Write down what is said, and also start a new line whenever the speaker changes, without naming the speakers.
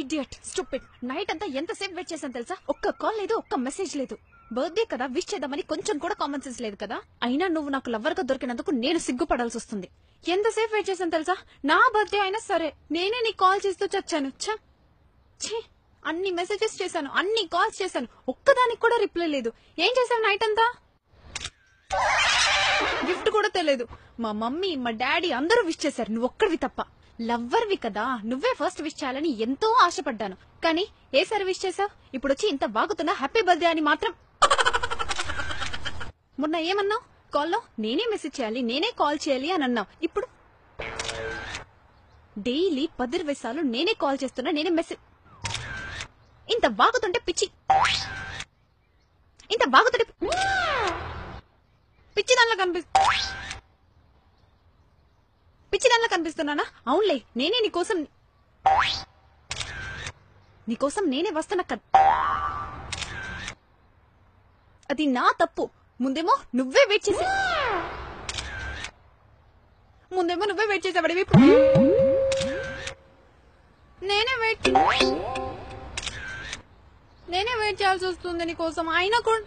Idiot stupid night అంతా ఎంతసేపు wait చేశాను తెలుసా? ఒక్క కాల్ లేదు, ఒక్క మెసేజ్ లేదు. బర్త్డే కదా, విష్ చేద్దామని కొంచెం కూడా కామన్ సెన్స్ లేదు కదా. అయినా నువ్వు నాకు లవ్వర్ గా దొరికినందుకు నేను సిగ్గుపడాల్సి వస్తుంది. ఎంతసేపు వెయిట్ చేశాను తెలుసా? నా బర్త్డే అయినా సరే నేనే నీకు కాల్ చేస్తూ చచ్చాను. ఛీ, అన్ని మెసేజెస్ చేశాను, అన్ని కాల్స్ చేశాను, ఒక్కదానికి కూడా రిప్లై లేదు. ఏం చేశావు నైట్ అంతా? గిఫ్ట్ కూడా తెలియదు. మా మమ్మీ మా డాడీ అందరూ విష్ చేశారు, నువ్వు ఒక్కడివి తప్ప. లవ్వర్వి కదా, నువ్వే ఫస్ట్ విష్ చేయాలని ఎంతో ఆశపడ్డాను. కానీ ఏ సారి విష్ చేసావు? ఇప్పుడు వచ్చి ఇంత బాగుతున్నా హ్యాపీ బర్త్డే అని మాత్రం. మొన్న ఏమన్నావు? కాల్లో నేనే మెసేజ్ చేయాలి, నేనే కాల్ చేయాలి అని అన్నావు. ఇప్పుడు డైలీ 10-20 సార్లు నేనే కాల్ చేస్తున్నా, నేనే మెసేజ్. ఇంత బాగుతుంటే పిచ్చి, ఇంత బాగుతుంటే పిచ్చిదానిలో కనిపిస్తున్నానా? అవునులే, నేనే నీకోసం నేనే వస్తున్నా కదా. అది నా తప్పు. ముందేమో నువ్వే వెయిట్ చేసావాడివి. నేనే వెయిట్ చేయాల్సి వస్తుంది నీకోసం. అయినా కూడా